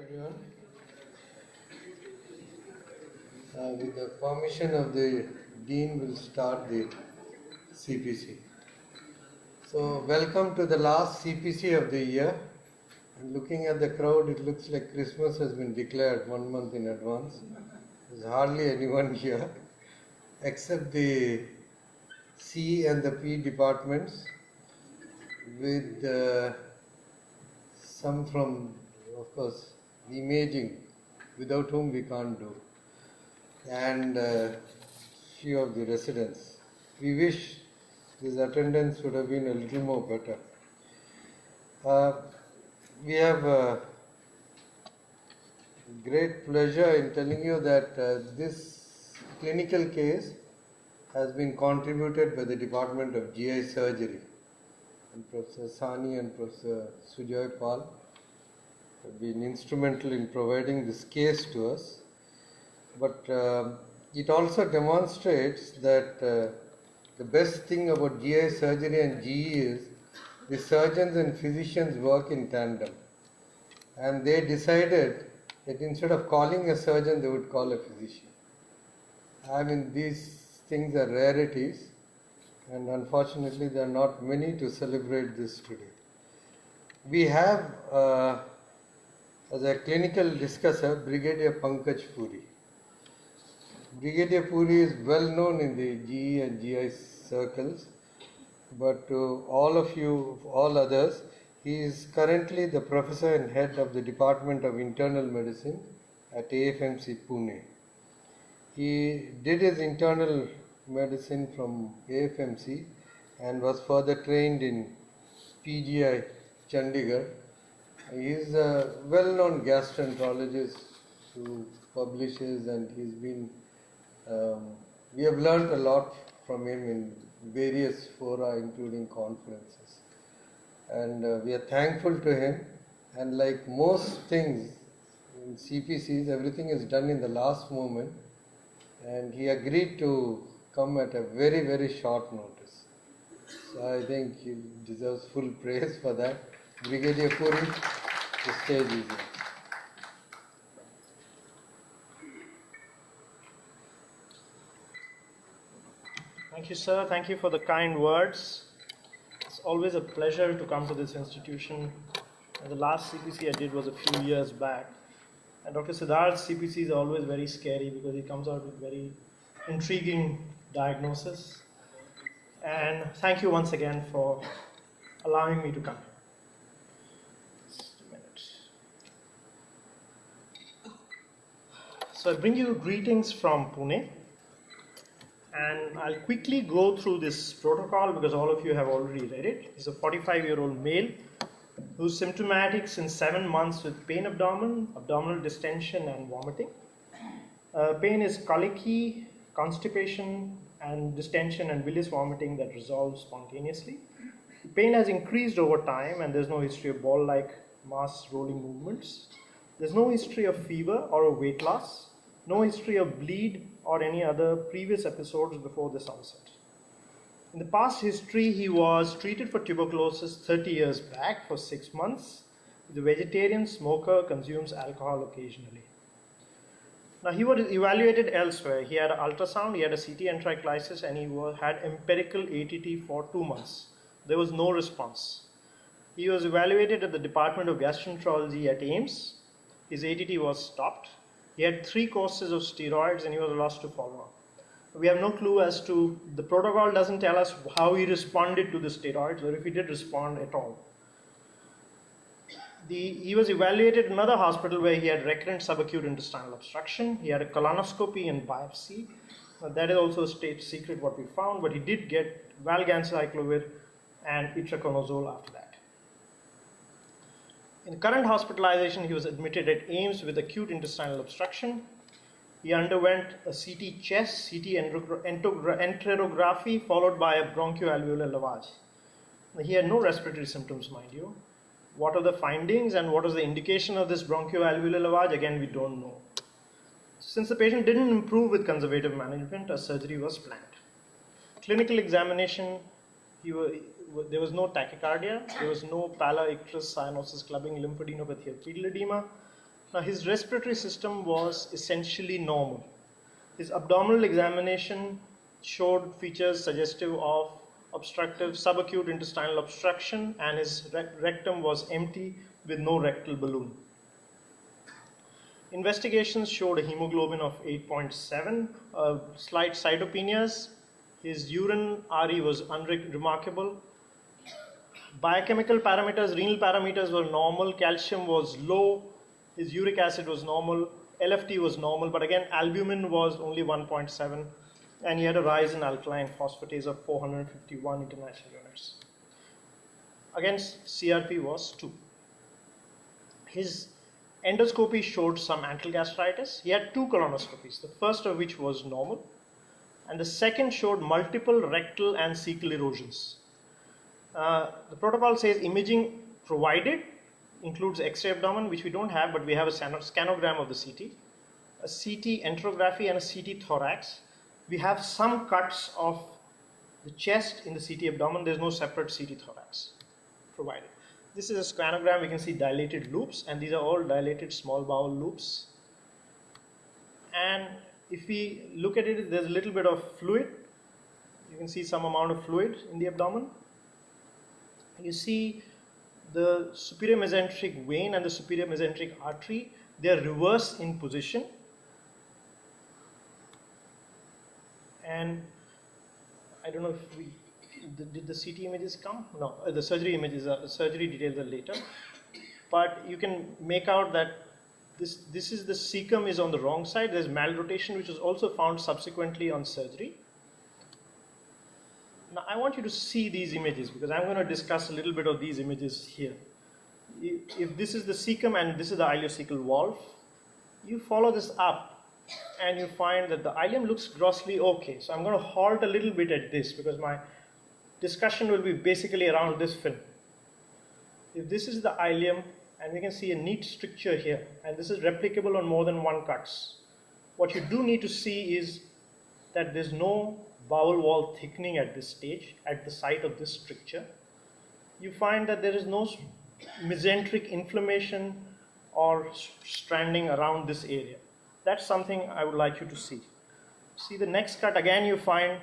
everyone. With the permission of the Dean, we'll start the CPC. So, welcome to the last CPC of the year. And looking at the crowd, it looks like Christmas has been declared 1 month in advance. There's hardly anyone here, except the C and the P departments, with some from, of course, the imaging, without whom we can't do, and few of the residents. We wish this attendance would have been a little more better. We have great pleasure in telling you that this clinical case has been contributed by the Department of GI Surgery, and Professor Sani and Professor Sujoy Pal have been instrumental in providing this case to us. But it also demonstrates that the best thing about GI surgery and GE is the surgeons and physicians work in tandem. And they decided that instead of calling a surgeon, they would call a physician. I mean, these things are rarities, and unfortunately there are not many to celebrate this today. We have as a clinical discusser Brigadier Pankaj Puri. Brigadier Puri is well known in the GE and GI circles, but to all of you, all others, he is currently the professor and head of the Department of Internal Medicine at AFMC Pune. He did his internal medicine from AFMC and was further trained in PGI Chandigarh. He is a well-known gastroenterologist who publishes, and he's been, we have learned a lot from him in various fora, including conferences. And we are thankful to him. And like most things in CPCs, everything is done in the last moment. And he agreed to come at a very, very short notice. So I think he deserves full praise for that. Brigadier Puri, the stage is yours. Thank you, sir. Thank you for the kind words. It's always a pleasure to come to this institution. The last CPC I did was a few years back. And Dr. Siddharth's CPC is always very scary because he comes out with very intriguing diagnosis. And thank you once again for allowing me to come. Just a minute. So I bring you greetings from Pune. And I'll quickly go through this protocol because all of you have already read it. He's a 45-year-old male who's symptomatic since 7 months with pain abdomen, abdominal distension, and vomiting. Pain is colicky, constipation, and distension and bilious vomiting that resolves spontaneously. The pain has increased over time, and there's no history of ball-like mass rolling movements. There's no history of fever or of weight loss, no history of bleed or any other previous episodes before this onset. In the past history, he was treated for tuberculosis 30 years back for 6 months. He's a vegetarian, smoker, consumes alcohol occasionally. Now, he was evaluated elsewhere. He had an ultrasound, he had a CT enteroclysis, and he had empirical ATT for 2 months. There was no response. He was evaluated at the Department of Gastroenterology at AIIMS. His ATT was stopped. He had 3 courses of steroids and he was lost to follow-up. We have no clue as to, the protocol doesn't tell us how he responded to the steroids or if he did respond at all. He was evaluated in another hospital where he had recurrent subacute intestinal obstruction. He had a colonoscopy and biopsy. That is also a state secret what we found, but he did get valganciclovir and itraconazole after that. In current hospitalization, he was admitted at AIIMS with acute intestinal obstruction. He underwent a CT chest, CT enterography, followed by a bronchoalveolar lavage. He had no respiratory symptoms, mind you. What are the findings and what is the indication of this bronchoalveolar lavage? Again, we don't know. Since the patient didn't improve with conservative management, a surgery was planned. Clinical examination, there was no tachycardia, there was no pallor, icterus, cyanosis, clubbing, lymphadenopathy, or pedal edema. Now his respiratory system was essentially normal. His abdominal examination showed features suggestive of obstructive subacute intestinal obstruction, and his rectum was empty with no rectal balloon. Investigations showed a hemoglobin of 8.7, slight cytopenias. His urine RE was unremarkable. Biochemical parameters, renal parameters were normal, calcium was low, his uric acid was normal, LFT was normal, but again albumin was only 1.7, and he had a rise in alkaline phosphatase of 451 international units. Again, CRP was 2. His endoscopy showed some antral gastritis. He had 2 colonoscopies, the first of which was normal, and the second showed multiple rectal and cecal erosions. The protocol says imaging provided includes X-ray abdomen, which we don't have, but we have a scanogram of the CT, a CT enterography, and a CT thorax. We have some cuts of the chest in the CT abdomen. There's no separate CT thorax provided. This is a scanogram. We can see dilated loops, and these are all dilated small bowel loops. And if we look at it, there's a little bit of fluid. You can see some amount of fluid in the abdomen. You see the superior mesenteric vein and the superior mesenteric artery, they are reverse in position. And I don't know if did the CT images come? No, the surgery images, surgery details are later. But you can make out that this is the cecum is on the wrong side. There's malrotation, which was also found subsequently on surgery. Now I want you to see these images because I'm going to discuss a little bit of these images here. If this is the cecum and this is the ileocecal valve, you follow this up and you find that the ileum looks grossly okay. So I'm going to halt a little bit at this because my discussion will be basically around this film. If this is the ileum and we can see a neat stricture here, and this is replicable on more than one cuts, what you do need to see is that there's no bowel wall thickening at this stage, at the site of this stricture. You find that there is no mesenteric inflammation or stranding around this area. That's something I would like you to see. See the next cut, again you find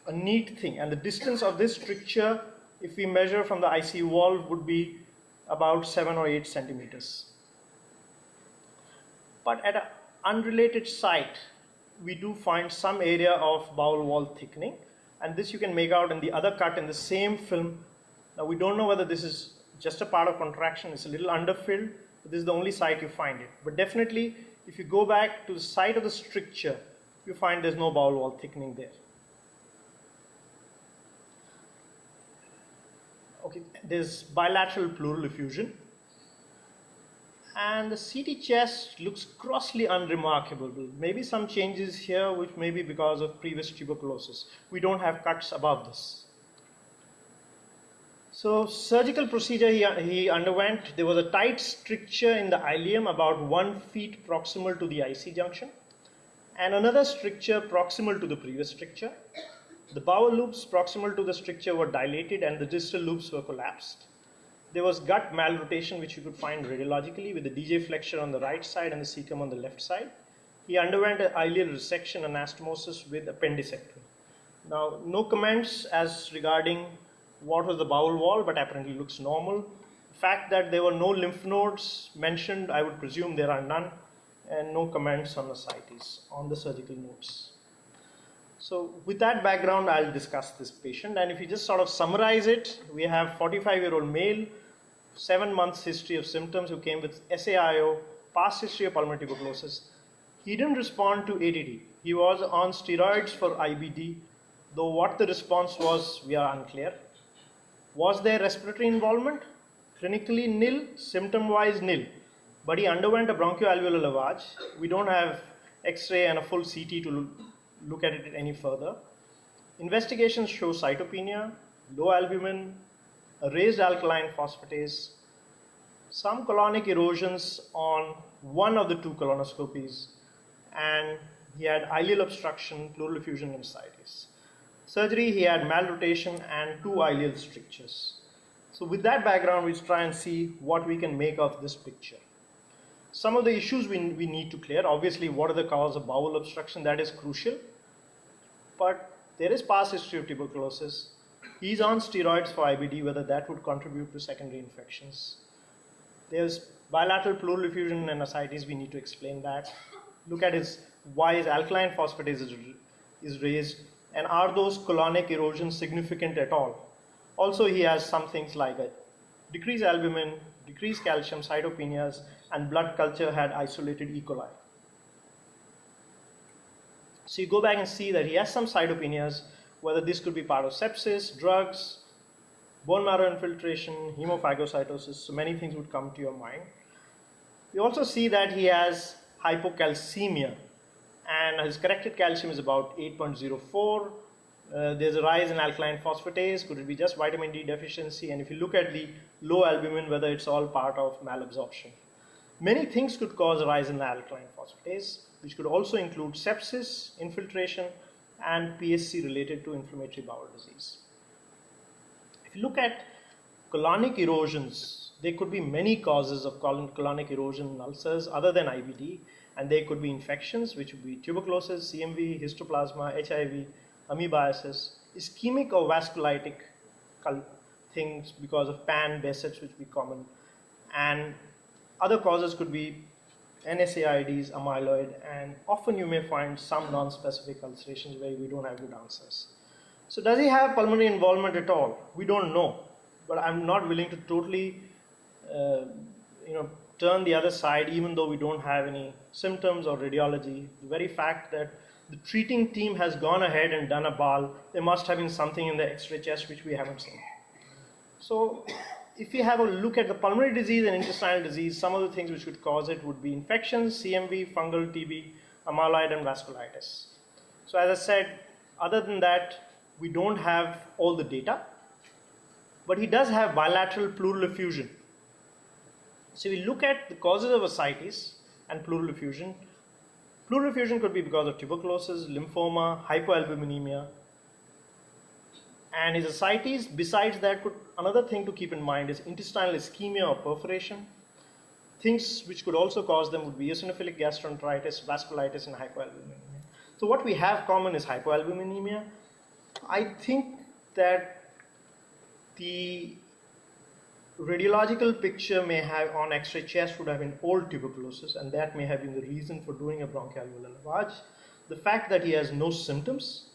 a neat thing, and the distance of this stricture, if we measure from the ICU valve, would be about 7 or 8 centimeters. But at an unrelated site, we do find some area of bowel wall thickening, and this you can make out in the other cut in the same film. Now we don't know whether this is just a part of contraction, it's a little underfilled, but this is the only site you find it. But definitely if you go back to the site of the stricture, you find there's no bowel wall thickening there. Okay, there's bilateral pleural effusion. And the CT chest looks grossly unremarkable. Maybe some changes here, which may be because of previous tuberculosis. We don't have cuts above this. So surgical procedure he underwent. There was a tight stricture in the ileum about 1 feet proximal to the IC junction, and another stricture proximal to the previous stricture. The bowel loops proximal to the stricture were dilated and the distal loops were collapsed. There was gut malrotation, which you could find radiologically, with the DJ flexure on the right side and the cecum on the left side. He underwent an ileal resection, anastomosis with appendicectomy. Now, no comments as regarding what was the bowel wall, but apparently looks normal. The fact that there were no lymph nodes mentioned, I would presume there are none, and no comments on ascites on the surgical notes. So with that background, I'll discuss this patient, and if you just sort of summarize it, we have 45-year-old male, 7 months history of symptoms, who came with SAIO, past history of pulmonary tuberculosis. He didn't respond to ADD. He was on steroids for IBD, though what the response was, we are unclear. Was there respiratory involvement? Clinically nil, symptom-wise nil. But he underwent a bronchoalveolar lavage. We don't have X-ray and a full CT to look at it any further. Investigations show cytopenia, low albumin, a raised alkaline phosphatase, some colonic erosions on one of the 2 colonoscopies, and he had ileal obstruction, pleural effusion, and ascites. Surgery, he had malrotation and 2 ileal strictures. So with that background, we try and see what we can make of this picture. Some of the issues we need to clear, obviously, what are the causes of bowel obstruction? That is crucial. But there is past history of tuberculosis. He's on steroids for IBD, whether that would contribute to secondary infections. There's bilateral pleural effusion and ascites, we need to explain that. Look at why his alkaline phosphatase is raised, and are those colonic erosions significant at all? Also, he has some things like a decreased albumin, decreased calcium, cytopenias, and blood culture had isolated E. coli. So you go back and see that he has some cytopenias, whether this could be part of sepsis, drugs, bone marrow infiltration, hemophagocytosis, so many things would come to your mind. We also see that he has hypocalcemia, and his corrected calcium is about 8.04. There's a rise in alkaline phosphatase. Could it be just vitamin D deficiency? And if you look at the low albumin, whether it's all part of malabsorption. Many things could cause a rise in the alkaline phosphatase, which could also include sepsis, infiltration, and PSC related to inflammatory bowel disease. If you look at colonic erosions, there could be many causes of colonic erosion in ulcers other than IBD, and there could be infections, which would be tuberculosis, CMV, histoplasma, HIV, amoebiasis, ischemic or vasculitic things because of PAN, Behçet's, which would be common, and other causes could be NSAIDs, amyloid, and often you may find some non-specific ulcerations where we don't have good answers. So does he have pulmonary involvement at all? We don't know, but I'm not willing to totally turn the other side, even though we don't have any symptoms or radiology. The very fact that the treating team has gone ahead and done a BAL, there must have been something in the X-ray chest which we haven't seen. So if we have a look at the pulmonary disease and intestinal disease, some of the things which would cause it would be infections, CMV, fungal TB, amyloid, and vasculitis. So as I said, other than that, we don't have all the data, but he does have bilateral pleural effusion. So we look at the causes of ascites and pleural effusion. Pleural effusion could be because of tuberculosis, lymphoma, hypoalbuminemia. And his ascites, besides that, another thing to keep in mind is intestinal ischemia or perforation. Things which could also cause them would be eosinophilic gastroenteritis, vasculitis, and hypoalbuminemia. So what we have common is hypoalbuminemia. I think that the radiological picture may have on X-ray chest would have been old tuberculosis, and that may have been the reason for doing a bronchoalveolar lavage. The fact that he has no symptoms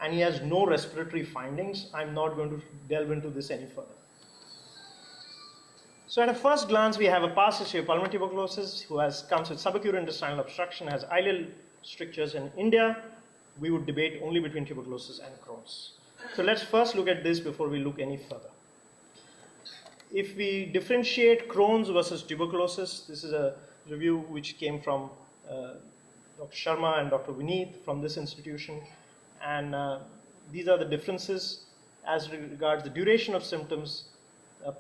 and he has no respiratory findings, I'm not going to delve into this any further. So at a first glance, we have a past history of pulmonary tuberculosis who comes with subacute intestinal obstruction, has ileal strictures. In India, we would debate only between tuberculosis and Crohn's. So let's first look at this before we look any further. If we differentiate Crohn's versus tuberculosis, this is a review which came from Dr. Sharma and Dr. Vineet from this institution. And these are the differences as regards the duration of symptoms.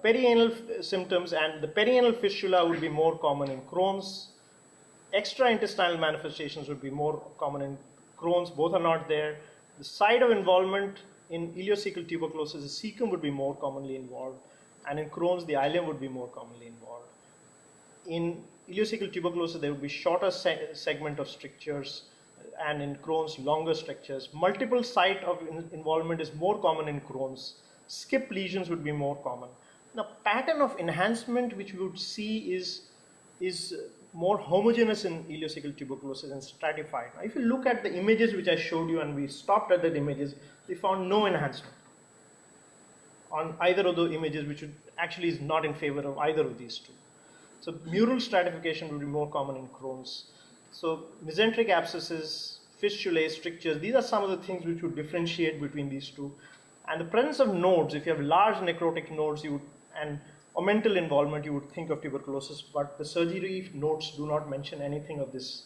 Perianal symptoms and the perianal fistula would be more common in Crohn's. Extraintestinal manifestations would be more common in Crohn's. Both are not there. The site of involvement in ileocecal tuberculosis, the cecum would be more commonly involved. And in Crohn's, the ileum would be more commonly involved. In ileocecal tuberculosis, there would be shorter segment of strictures, and in Crohn's, longer strictures. Multiple site of involvement is more common in Crohn's. Skip lesions would be more common. Now, pattern of enhancement which we would see is more homogeneous in ileocecal tuberculosis and stratified. Now, if you look at the images which I showed you and we stopped at the images, we found no enhancement on either of the images, which actually is not in favor of either of these two. So mural stratification would be more common in Crohn's. So mesenteric abscesses, fistulae, strictures, these are some of the things which would differentiate between these two. And the presence of nodes, if you have large necrotic nodes and omental involvement, you would think of tuberculosis, but the surgery notes do not mention anything of this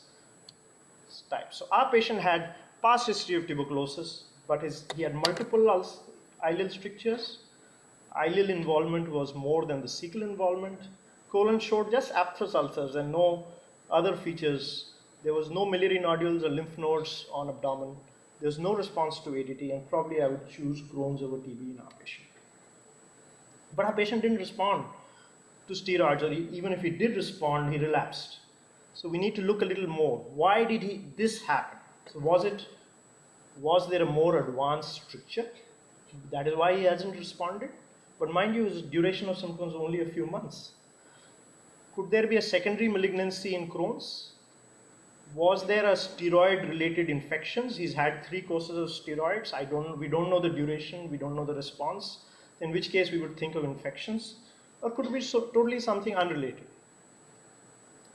type. So our patient had past history of tuberculosis, but he had multiple ileal strictures. Ileal involvement was more than the cecal involvement. Colon showed just aphthous ulcers and no other features. There was no miliary nodules or lymph nodes on abdomen. There was no response to ADT, and probably I would choose Crohn's over TB in our patient. But our patient didn't respond to steroids, or even if he did respond, he relapsed. So we need to look a little more. Why did this happen? So was there a more advanced stricture? That is why he hasn't responded. But mind you, his duration of symptoms was only a few months. Could there be a secondary malignancy in Crohn's? Was there a steroid-related infections? He's had 3 courses of steroids. We don't know the duration. We don't know the response. In which case, we would think of infections, or could it be totally something unrelated?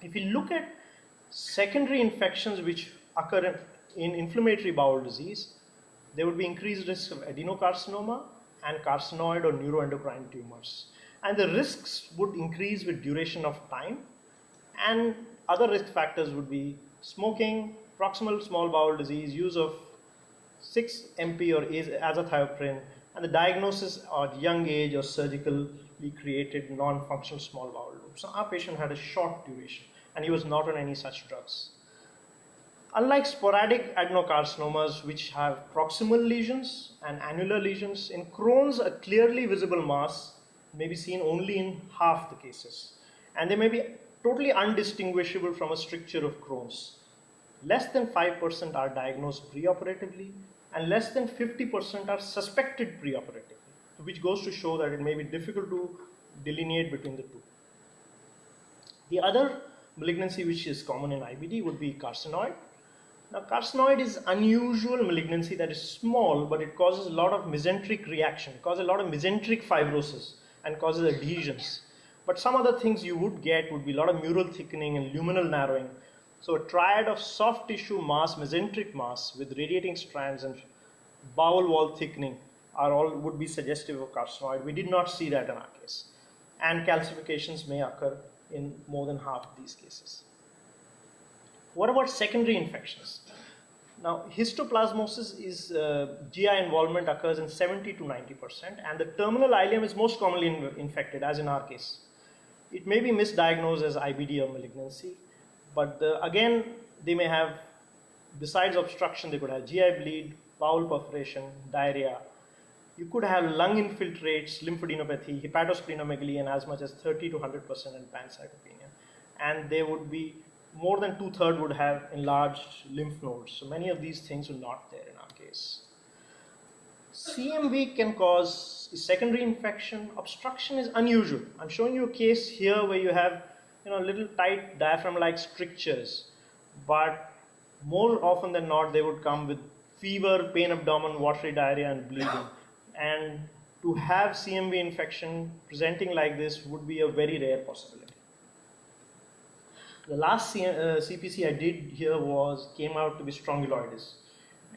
If you look at secondary infections which occur in inflammatory bowel disease, there would be increased risk of adenocarcinoma and carcinoid or neuroendocrine tumors. And the risks would increase with duration of time, and other risk factors would be smoking, proximal small bowel disease, use of 6-MP or azathioprine, and the diagnosis at young age or surgically created non-functional small bowel loop. So our patient had a short duration and he was not on any such drugs. Unlike sporadic adenocarcinomas which have proximal lesions and annular lesions, in Crohn's a clearly visible mass may be seen only in half the cases, and they may be totally undistinguishable from a stricture of Crohn's. Less than 5% are diagnosed preoperatively, and less than 50% are suspected preoperatively, which goes to show that it may be difficult to delineate between the two. The other malignancy which is common in IBD would be carcinoid. Now, carcinoid is unusual malignancy that is small, but it causes a lot of mesenteric reaction, causes a lot of mesenteric fibrosis, and causes adhesions. But some other things you would get would be a lot of mural thickening and luminal narrowing. So a triad of soft tissue mass, mesenteric mass with radiating strands and bowel wall thickening would be suggestive of carcinoid. We did not see that in our case. And calcifications may occur in more than half of these cases. What about secondary infections? Now, histoplasmosis is GI involvement occurs in 70 to 90%, and the terminal ileum is most commonly infected, as in our case. It may be misdiagnosed as IBD or malignancy, but again, they may have, besides obstruction, they could have GI bleed, bowel perforation, diarrhea. You could have lung infiltrates, lymphadenopathy, hepatosplenomegaly, and as much as 30 to 100% in pancytopenia. And they would be more than 2/3 would have enlarged lymph nodes. So many of these things are not there in our case. CMV can cause a secondary infection. Obstruction is unusual. I'm showing you a case here where you have little tight diaphragm-like strictures, but more often than not they would come with fever, pain abdomen, watery diarrhea, and bleeding. And to have CMV infection presenting like this would be a very rare possibility. The last CPC I did here came out to be strongyloides,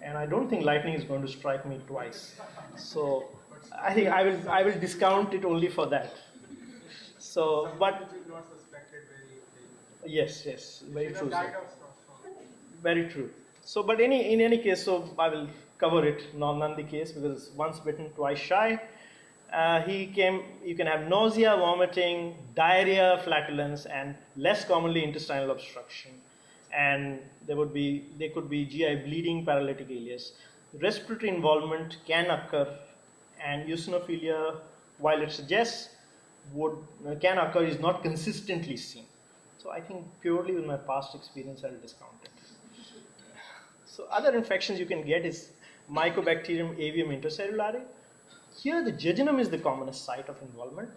and I don't think lightning is going to strike me twice. So I think I will discount it only for that. So, but yes, very true. Very true. So, but in any case, so I will cover it, none the case, because once bitten, twice shy. You can have nausea, vomiting, diarrhea, flatulence, and less commonly intestinal obstruction. And there could be GI bleeding, paralytic ileus. Respiratory involvement can occur, and eosinophilia, while it suggests can occur, is not consistently seen. So I think purely with my past experience, I will discount it. So other infections you can get is Mycobacterium avium intercellulare. Here the jejunum is the commonest site of involvement.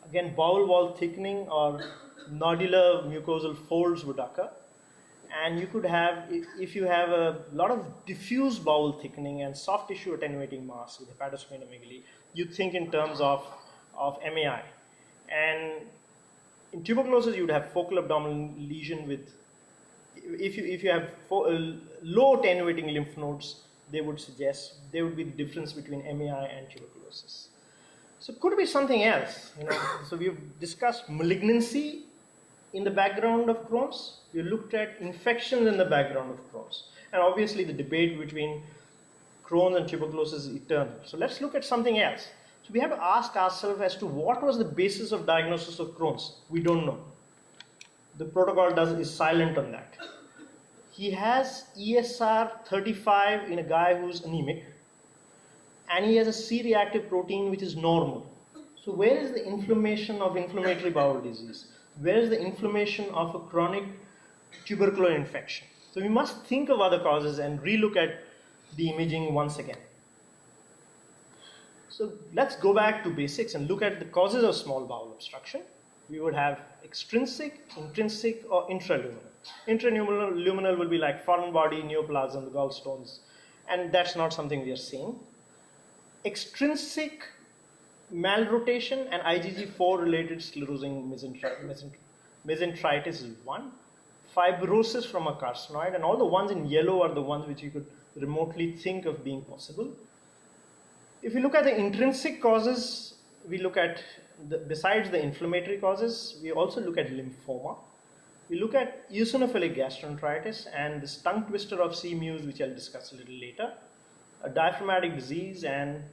Again, bowel wall thickening or nodular mucosal folds would occur. And you could have, if you have a lot of diffuse bowel thickening and soft tissue attenuating mass with hepatosplenomegaly, you think in terms of MAI. And in tuberculosis, you would have focal abdominal lesion with, if you have low attenuating lymph nodes, they would suggest there would be the difference between MAI and tuberculosis. So could it be something else? So we've discussed malignancy in the background of Crohn's. We looked at infections in the background of Crohn's. And obviously the debate between Crohn's and tuberculosis is eternal. So let's look at something else. So we have to ask ourselves as to what was the basis of diagnosis of Crohn's. We don't know. The protocol is silent on that. He has ESR 35 in a guy who's anemic, and he has a C-reactive protein which is normal. So where is the inflammation of inflammatory bowel disease? Where is the inflammation of a chronic tubercular infection? So we must think of other causes and relook at the imaging once again. So let's go back to basics and look at the causes of small bowel obstruction. We would have extrinsic, intrinsic, or intraluminal. Intraluminal will be like foreign body, neoplasm, the gallstones, and that's not something we are seeing. Extrinsic malrotation and IgG4 related sclerosing mesenteritis is one. Fibrosis from a carcinoid, and all the ones in yellow are the ones which you could remotely think of being possible. If you look at the intrinsic causes, we look at, besides the inflammatory causes, we also look at lymphoma. We look at eosinophilic gastroenteritis and this tongue twister of CMUSE, which I'll discuss a little later, a diaphragmatic disease, and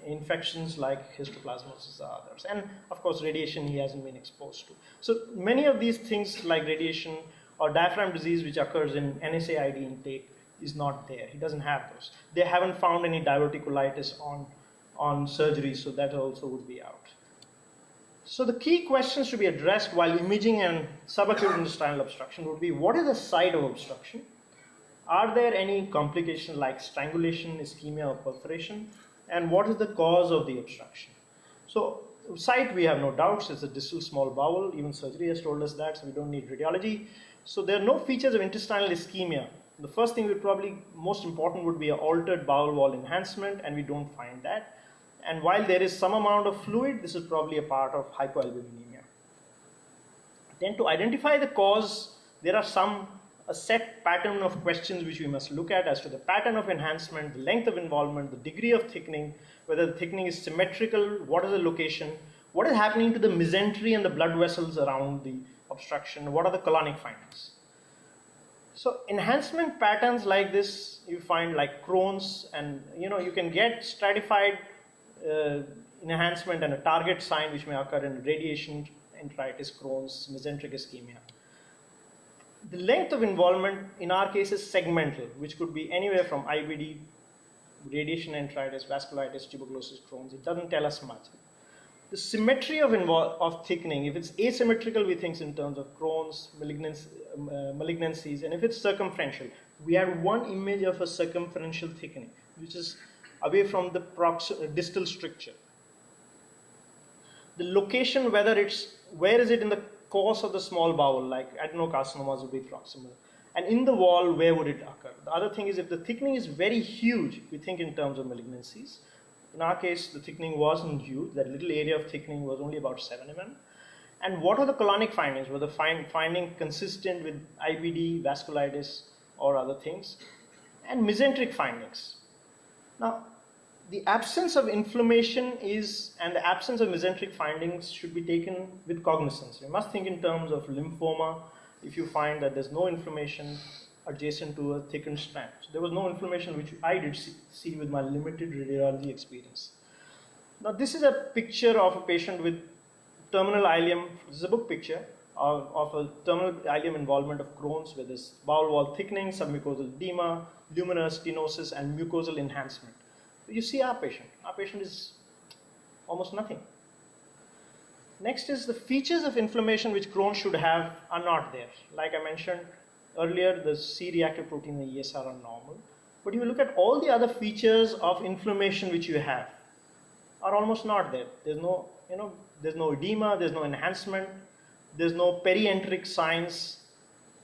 infections like histoplasmosis or others. And of course, radiation he hasn't been exposed to. So many of these things like radiation or diaphragm disease, which occurs in NSAID intake, is not there. He doesn't have those. They haven't found any diverticulitis on surgery, so that also would be out. So the key questions to be addressed while imaging and subacute intestinal obstruction would be, what is the site of obstruction? Are there any complications like strangulation, ischemia, or perforation? And what is the cause of the obstruction? So site, we have no doubts, it's a distal small bowel. Even surgery has told us that, so we don't need radiology. So there are no features of intestinal ischemia. The first thing most important would be an altered bowel wall enhancement, and we don't find that. And while there is some amount of fluid, this is probably a part of hypoalbuminemia. Then to identify the cause, there are a set pattern of questions which we must look at as to the pattern of enhancement, the length of involvement, the degree of thickening, whether the thickening is symmetrical, what is the location, what is happening to the mesentery and the blood vessels around the obstruction, what are the colonic findings. So enhancement patterns like this you find like Crohn's, and you can get stratified enhancement and a target sign which may occur in radiation, enteritis, Crohn's, mesenteric ischemia. The length of involvement in our case is segmental, which could be anywhere from IBD, radiation, enteritis, vasculitis, tuberculosis, Crohn's. It doesn't tell us much. The symmetry of thickening, if it's asymmetrical, we think in terms of Crohn's, malignancies, and if it's circumferential, we had one image of a circumferential thickening, which is away from the distal stricture. The location, where is it in the course of the small bowel, like adenocarcinomas would be proximal. And in the wall, where would it occur? The other thing is, if the thickening is very huge, we think in terms of malignancies. In our case, the thickening wasn't huge. That little area of thickening was only about 7 mm. And what are the colonic findings? Were the finding consistent with IBD, vasculitis, or other things? And mesenteric findings. Now, the absence of inflammation and the absence of mesenteric findings should be taken with cognizance. We must think in terms of lymphoma. If you find that there's no inflammation adjacent to a thickened strand. So there was no inflammation which I did see with my limited radiology experience. Now this is a picture of a patient with terminal ileum. This is a book picture of a terminal ileum involvement of Crohn's with this bowel wall thickening, submucosal edema, luminous stenosis, and mucosal enhancement. So you see our patient. Our patient is almost nothing. Next is the features of inflammation which Crohn should have are not there. Like I mentioned earlier, the C-reactive protein and ESR are normal. But if you look at all the other features of inflammation which you have are almost not there. There's no, there's no edema, there's no enhancement, there's no perienteric signs,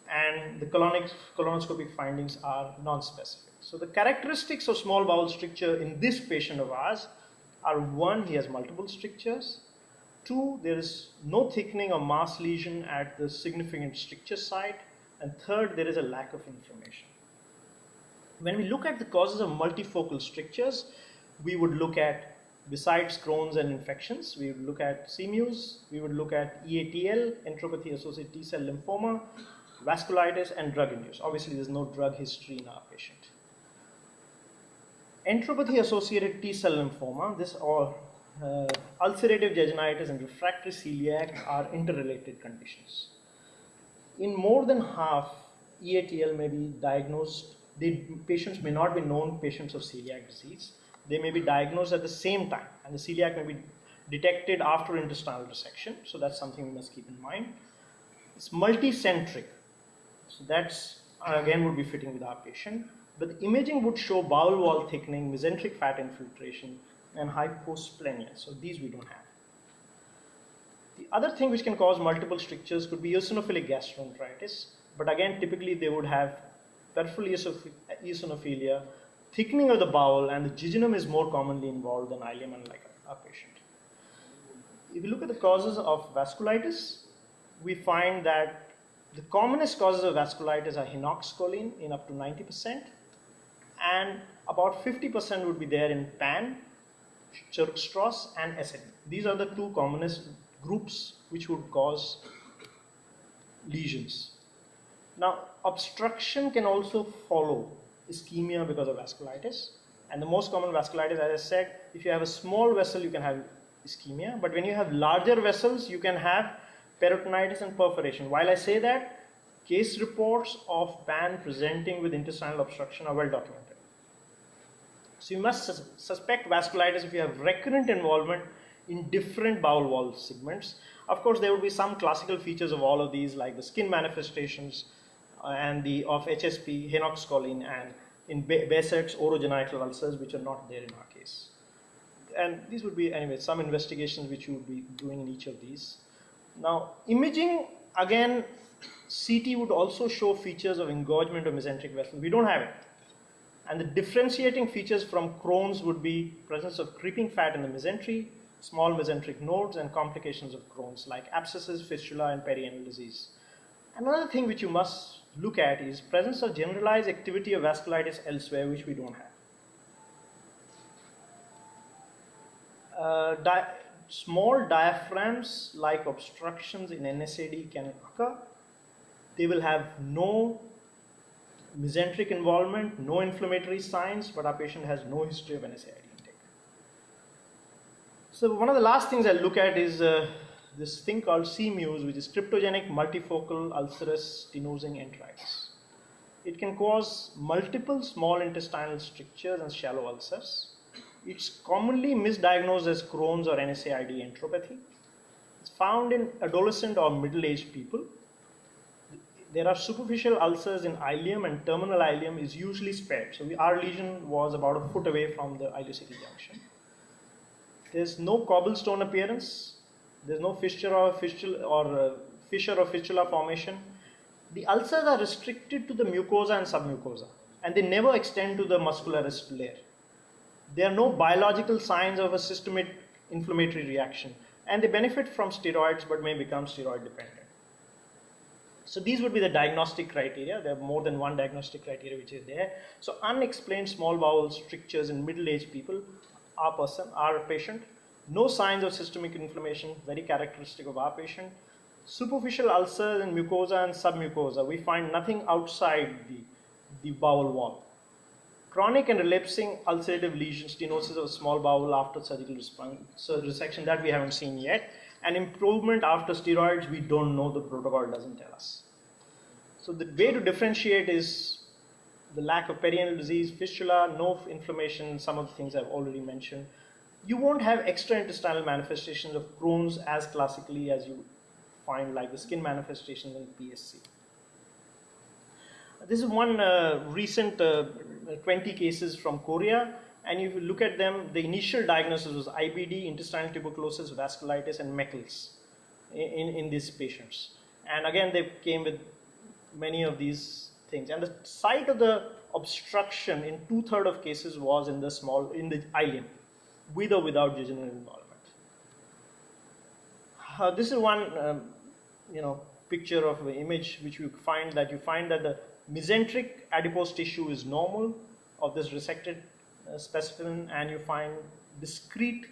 and the colonoscopic findings are non-specific. So the characteristics of small bowel stricture in this patient of ours are: 1, he has multiple strictures; 2, there is no thickening or mass lesion at the significant stricture site; and 3rd, there is a lack of inflammation. When we look at the causes of multifocal strictures, we would look at, besides Crohn's and infections, we would look at CMUSE, we would look at EATL, enteropathy-associated T-cell lymphoma, vasculitis, and drug-induced. Obviously, there's no drug history in our patient. Enteropathy-associated T-cell lymphoma, ulcerative jejunitis and refractory celiac are interrelated conditions. In more than half, EATL may be diagnosed. The patients may not be known patients of celiac disease. They may be diagnosed at the same time, and the celiac may be detected after intestinal resection, so that's something we must keep in mind. It's multicentric, so that's again would be fitting with our patient. But the imaging would show bowel wall thickening, mesenteric fat infiltration, and hyposplenia. So these we don't have. The other thing which can cause multiple strictures could be eosinophilic gastroenteritis, but again typically they would have peripheral eosinophilia, thickening of the bowel, and the jejunum is more commonly involved than ileum, unlike our patient. If you look at the causes of vasculitis, we find that the commonest causes of vasculitis are hinox-choline in up to 90%, and about 50% would be there in pan, Churg-Strauss, and SN. These are the two commonest groups which would cause lesions. Now, obstruction can also follow ischemia because of vasculitis, and the most common vasculitis, as I said, if you have a small vessel you can have ischemia, but when you have larger vessels you can have peritonitis and perforation. While I say that, case reports of pan presenting with intestinal obstruction are well documented. So you must suspect vasculitis if you have recurrent involvement in different bowel wall segments. Of course, there will be some classical features of all of these, like the skin manifestations and the of HSP, hinox-choline, and in Behçet's orogenital ulcers, which are not there in our case. And these would be, anyway, some investigations which you would be doing in each of these. Now, imaging, again, CT would also show features of engorgement of mesenteric vessel. We don't have it. And the differentiating features from Crohn's would be presence of creeping fat in the mesentery, small mesenteric nodes, and complications of Crohn's like abscesses, fistula, and perianal disease. Another thing which you must look at is presence of generalized activity of vasculitis elsewhere, which we don't have. Small diaphragms like obstructions in NSAD can occur. They will have no mesenteric involvement, no inflammatory signs, but our patient has no history of NSAID intake. So one of the last things I look at is this thing called CMUSE, which is Cryptogenic multifocal ulcerous stenosing enteritis. It can cause multiple small intestinal strictures and shallow ulcers. It's commonly misdiagnosed as Crohn's or NSAID enteropathy. It's found in adolescent or middle-aged people. There are superficial ulcers in ileum, and terminal ileum is usually spared. So our lesion was about a foot away from the ileocecal junction. There's no cobblestone appearance. There's no fissure or fistula formation. The ulcers are restricted to the mucosa and submucosa, and they never extend to the muscularis layer. There are no biological signs of a systemic inflammatory reaction, and they benefit from steroids but may become steroid dependent. So these would be the diagnostic criteria. There are more than one diagnostic criteria which is there. So unexplained small bowel strictures in middle-aged people, our patient. No signs of systemic inflammation, very characteristic of our patient. Superficial ulcers in mucosa and submucosa. We find nothing outside the bowel wall. Chronic and relapsing ulcerative lesion, stenosis of small bowel after surgical resection, that we haven't seen yet. And improvement after steroids, we don't know, the protocol doesn't tell us. So the way to differentiate is the lack of perianal disease, fistula, no inflammation, some of the things I've already mentioned. You won't have extraintestinal manifestations of Crohn's as classically as you find like the skin manifestations in PSC. This is one recent 20 cases from Korea, and if you look at them, the initial diagnosis was IBD, intestinal tuberculosis, vasculitis, and Meckel's in these patients. And again, they came with many of these things. And the site of the obstruction in 2/3 of cases was in the ileum, with or without jejunal involvement. This is one, picture of the image which you find that the mesenteric adipose tissue is normal of this resected specimen, and you find discrete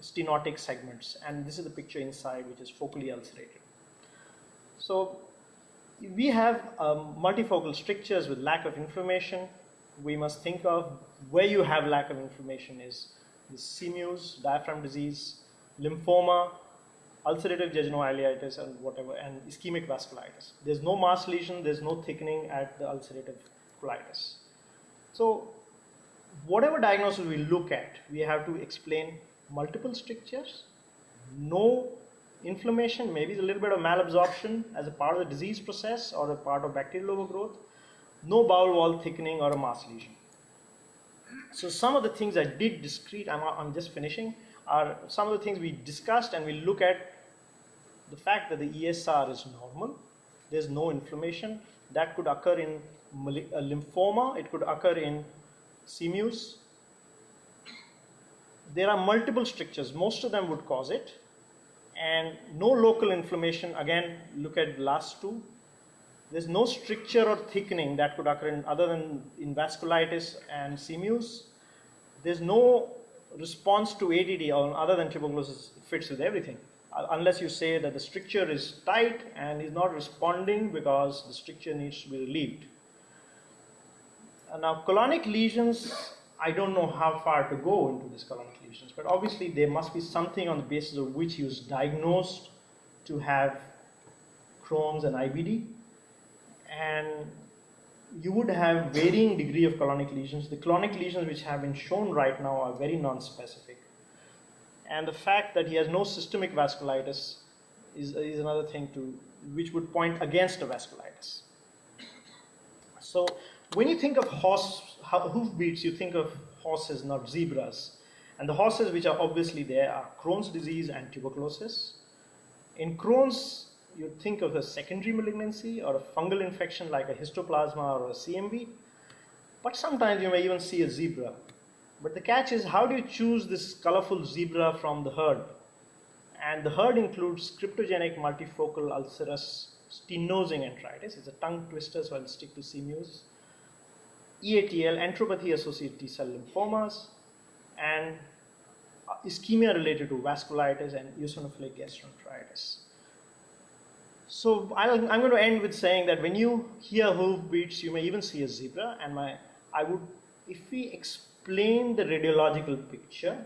stenotic segments, and this is the picture inside, which is focally ulcerated. So we have multifocal strictures with lack of inflammation. We must think of where you have lack of inflammation is the CMUSE, diaphragm disease, lymphoma, ulcerative jejunolitis, and whatever, and ischemic vasculitis. There's no mass lesion, there's no thickening at the ulcerative colitis. So whatever diagnosis we look at, we have to explain multiple strictures, no inflammation, maybe a little bit of malabsorption as a part of the disease process or a part of bacterial overgrowth, no bowel wall thickening or a mass lesion. So some of the things I did discrete, I'm just finishing, are some of the things we discussed, and we look at the fact that the ESR is normal, there's no inflammation. That could occur in a lymphoma, it could occur in CMUSE. There are multiple strictures, most of them would cause it, and no local inflammation. Again, look at the last two. There's no stricture or thickening that could occur in, other than in vasculitis and CMUSE. There's no response to ADD, or other than tuberculosis, it fits with everything. Unless you say that the stricture is tight and is not responding because the stricture needs to be relieved. Now, colonic lesions, I don't know how far to go into these colonic lesions, but obviously there must be something on the basis of which he was diagnosed to have Crohn's and IBD. And you would have varying degree of colonic lesions. The colonic lesions which have been shown right now are very non-specific. And the fact that he has no systemic vasculitis is another thing which would point against a vasculitis. So when you think of hoofbeats, you think of horses, not zebras. And the horses which are obviously there are Crohn's disease and tuberculosis. In Crohn's, you think of a secondary malignancy or a fungal infection like a histoplasma or a CMV. But sometimes you may even see a zebra. But the catch is, how do you choose this colorful zebra from the herd? And the herd includes cryptogenic, multifocal, ulcerous, stenosing enteritis. It's a tongue twister, so I'll stick to CMUSE. EATL, enteropathy-associated T-cell lymphomas, and ischemia related to vasculitis and eosinophilic gastroenteritis. So I'm going to end with saying that when you hear hoofbeats, you may even see a zebra. And if we explain the radiological picture,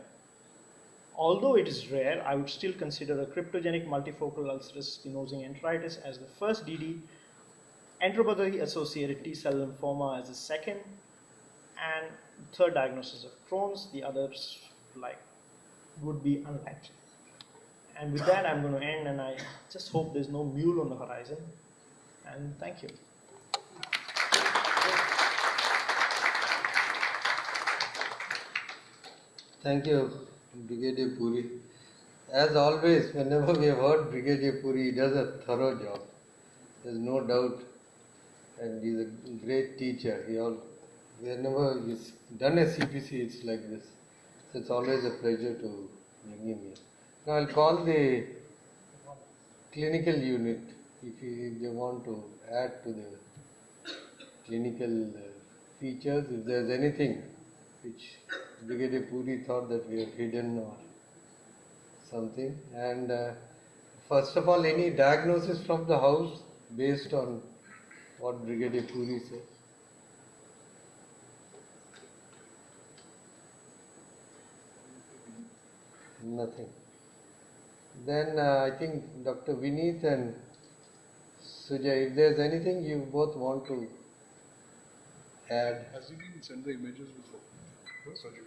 although it is rare, I would still consider a cryptogenic multifocal ulcerous stenosing enteritis as the first DD, enteropathy-associated T-cell lymphoma as the second, and third diagnosis of Crohn's. The others would be unlikely. And with that, I'm going to end, and I just hope there's no mule on the horizon. And thank you. Thank you, Brigadier Puri. As always, whenever we have heard Brigadier Puri, he does a thorough job. There's no doubt. And he's a great teacher. Whenever he's done a CPC, it's like this. So it's always a pleasure to bring him here. Now I'll call the clinical unit if they want to add to the clinical features, if there's anything which Brigadier Puri thought that we have hidden or something. And first of all, any diagnosis from the house based on what Brigadier Puri said? Nothing. Then I think Dr. Vineet and Sujay, if there's anything you both want to add. Has he been sent the images before? Surgical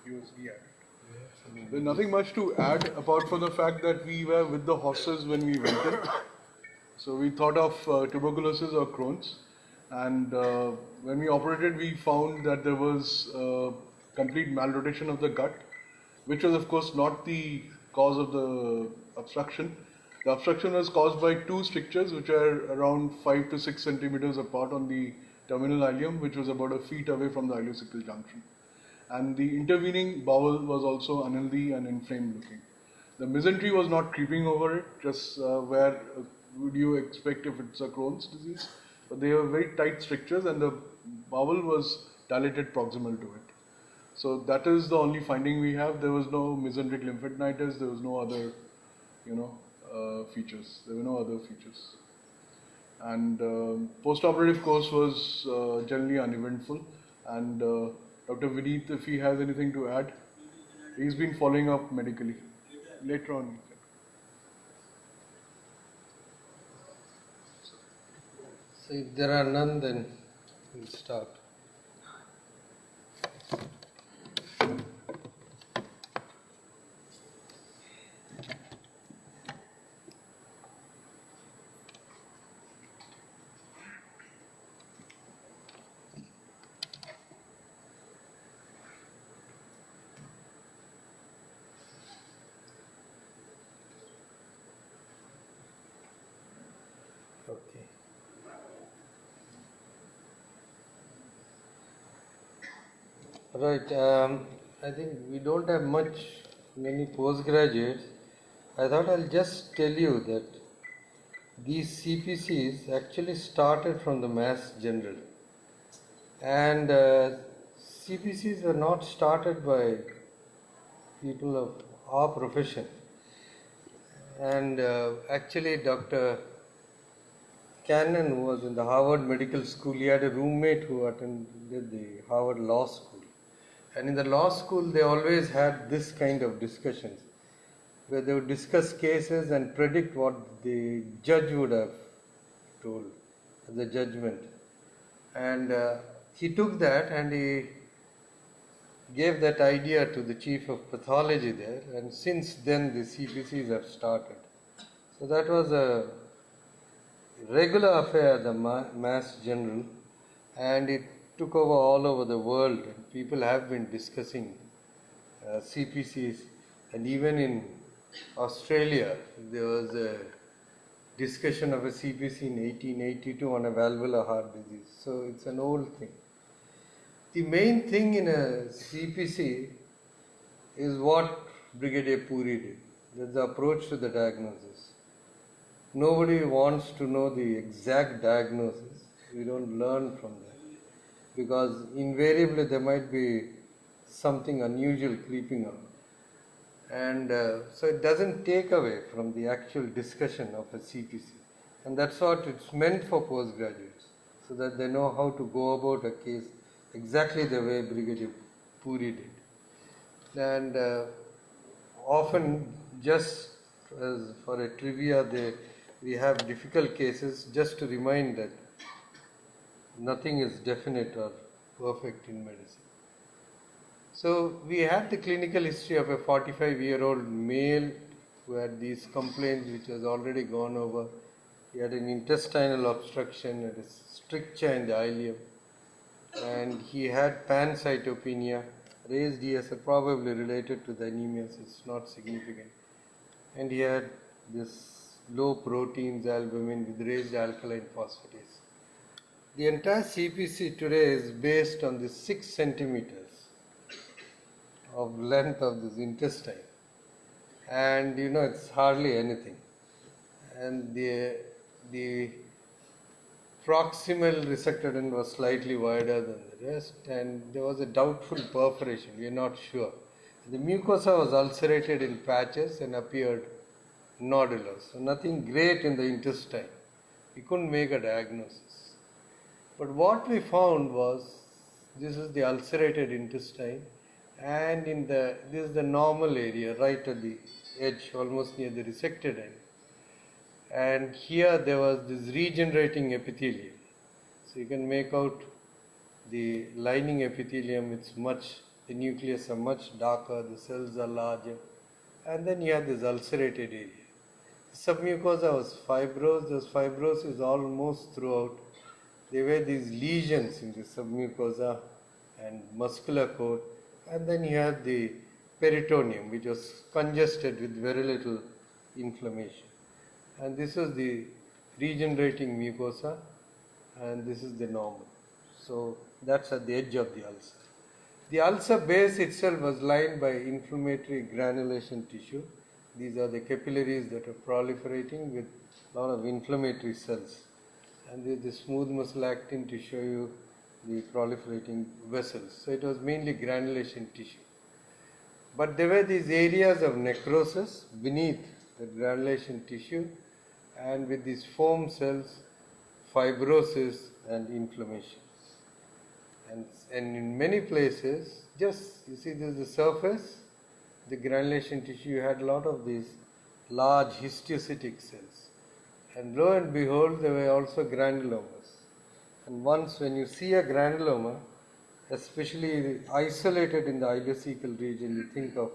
images? He added. There's nothing much to add apart from the fact that we were with the horses when we went in. So we thought of tuberculosis or Crohn's, and when we operated we found that there was complete malrotation of the gut, which was of course not the cause of the obstruction. The obstruction was caused by two strictures which are around 5 to 6 centimeters apart on the terminal ileum, which was about a feet away from the ileocecal junction. And the intervening bowel was also unhealthy and inflamed looking. The mesentery was not creeping over it, just where would you expect if it's a Crohn's disease. But they were very tight strictures and the bowel was dilated proximal to it. So that is the only finding we have. There was no mesenteric lymphadenitis, there was no other, features. There were no other features. And post-operative course was generally uneventful. And Dr. Vineet, if he has anything to add, he's been following up medically. Later on. So if there are none, then we'll start. Right. I think we don't have many postgraduates. I thought I'll just tell you that these CPCs actually started from the Mass General, and CPCs were not started by people of our profession. And actually, Dr. Cannon, who was in the Harvard Medical School, he had a roommate who attended the Harvard Law School. And in the law school, they always had this kind of discussions, where they would discuss cases and predict what the judge would have told as a judgment. And he took that and he gave that idea to the chief of pathology there, and since then the CPCs have started. So that was a regular affair, the Mass General, and it took over all over the world. And people have been discussing CPCs, and even in Australia there was a discussion of a CPC in 1882 on a valvular heart disease. So it's an old thing. The main thing in a CPC is what Brigadier Puri did. That's the approach to the diagnosis. Nobody wants to know the exact diagnosis. We don't learn from that, because invariably there might be something unusual creeping up. And so it doesn't take away from the actual discussion of a CPC. And that's what it's meant for postgraduates, so that they know how to go about a case exactly the way Brigadier Puri did. And often, just as for a trivia, we have difficult cases just to remind that nothing is definite or perfect in medicine. So we had the clinical history of a 45-year-old male who had these complaints, which was already gone over. He had an intestinal obstruction, and a stricture in the ileum, and he had pancytopenia, raised ESR, probably related to the anemia, so it's not significant. And he had this low proteins, albumin with raised alkaline phosphatase. The entire CPC today is based on the 6 centimeters of length of this intestine, and it's hardly anything. And the proximal resected was slightly wider than the rest, and there was a doubtful perforation. We are not sure. The mucosa was ulcerated in patches and appeared nodular, so nothing great in the intestine. We couldn't make a diagnosis. But what we found was, this is the ulcerated intestine, and this is the normal area right at the edge, almost near the resected end. And here there was this regenerating epithelium. So you can make out the lining epithelium. The nucleus are much darker, the cells are larger, and then you have this ulcerated area. The submucosa was fibrosed. There was fibrosis almost throughout. There were these lesions in the submucosa and muscular core, and then you had the peritoneum, which was congested with very little inflammation. And this is the regenerating mucosa, and this is the normal. So that's at the edge of the ulcer. The ulcer base itself was lined by inflammatory granulation tissue. These are the capillaries that are proliferating with a lot of inflammatory cells. And there's the smooth muscle actin to show you the proliferating vessels. So it was mainly granulation tissue. But there were these areas of necrosis beneath the granulation tissue, and with these foam cells, fibrosis and inflammation. And in many places, you see this is the surface, the granulation tissue, you had a lot of these large histiocytic cells. And lo and behold, there were also granulomas. And once when you see a granuloma, especially isolated in the ileocecal region, you think of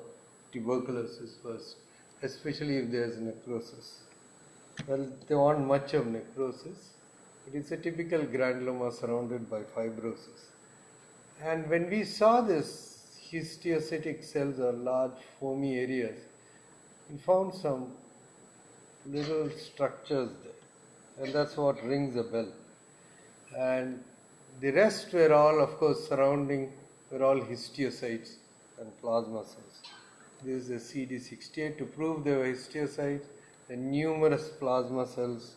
tuberculosis first, especially if there is necrosis. Well, they want much of necrosis, but it's a typical granuloma surrounded by fibrosis. And when we saw this histiocytic cells or large foamy areas, we found some little structures there, and that's what rings a bell. And the rest were all, of course, surrounding were all histiocytes and plasma cells. This is the CD68. To prove they were histiocytes, the numerous plasma cells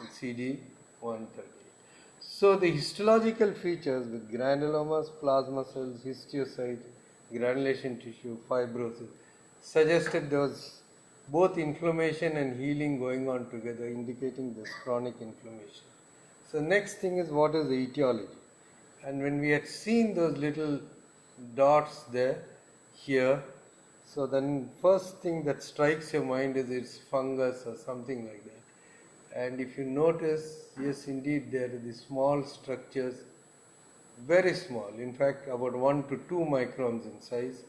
in CD138. So the histological features with granulomas, plasma cells, histiocytes, granulation tissue, fibrosis suggested there was both inflammation and healing going on together, indicating this chronic inflammation. So next thing is, what is the etiology? And when we had seen those little dots there, here, so then first thing that strikes your mind is it's fungus or something like that. And if you notice, yes indeed, there are these small structures, very small, in fact about 1 to 2 microns in size,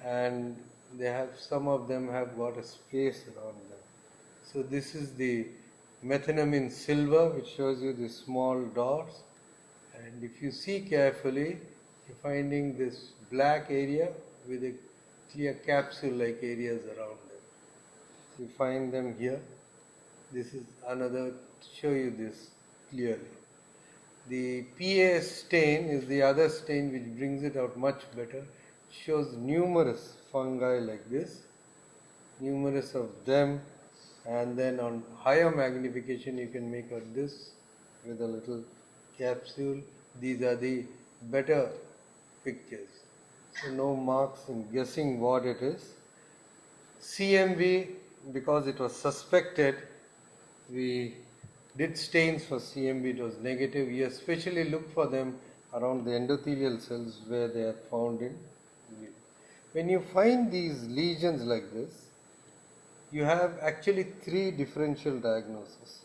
and they have, some of them have got a space around them. So this is the methenamine silver, which shows you the small dots, and if you see carefully, you're finding this black area with a clear capsule-like areas around them. So you find them here. This is another, to show you this clearly. The PA stain is the other stain which brings it out much better. It shows numerous fungi like this, numerous of them, and then on higher magnification you can make out this with a little capsule. These are the better pictures. So no marks in guessing what it is. CMV, because it was suspected, we did stains for CMV, it was negative. We especially look for them around the endothelial cells where they are found in. When you find these lesions like this, you have actually 3 differential diagnoses.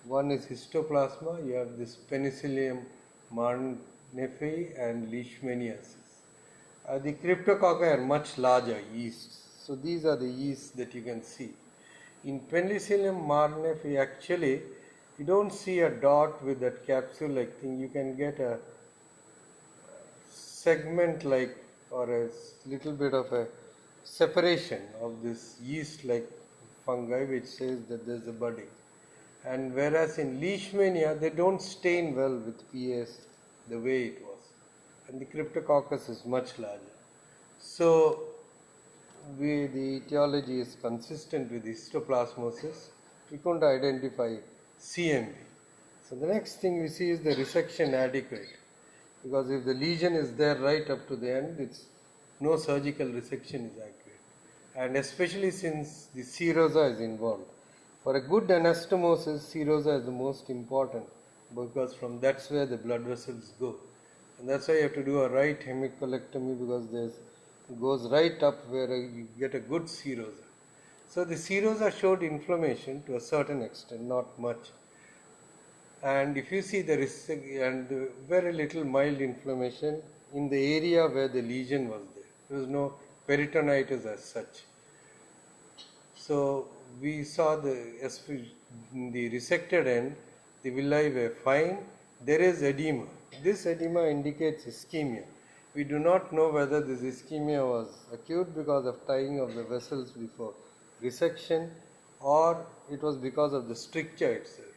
One is histoplasma, you have this Penicillium marnefi and leishmaniasis. The cryptococci are much larger yeasts. So these are the yeasts that you can see. In Penicillium marnefi, actually, you don't see a dot with that capsule-like thing. You can get a segment-like or a little bit of a separation of this yeast-like fungi, which says that there's a budding. And whereas in leishmania, they don't stain well with PS the way it was. And the cryptococcus is much larger. So the etiology is consistent with histoplasmosis. We couldn't identify CMV. So the next thing we see is the resection adequate. Because if the lesion is there right up to the end, it's no surgical resection is accurate. And especially since the serosa is involved. For a good anastomosis, serosa is the most important, because from that's where the blood vessels go. And that's why you have to do a right hemicolectomy, because it goes right up where you get a good serosa. So the serosa showed inflammation to a certain extent, not much. And if you see the very little mild inflammation in the area where the lesion was there. There was no peritonitis as such. So we saw the resected end, the villi were fine. There is edema. This edema indicates ischemia. We do not know whether this ischemia was acute because of tying of the vessels before resection, or it was because of the stricture itself.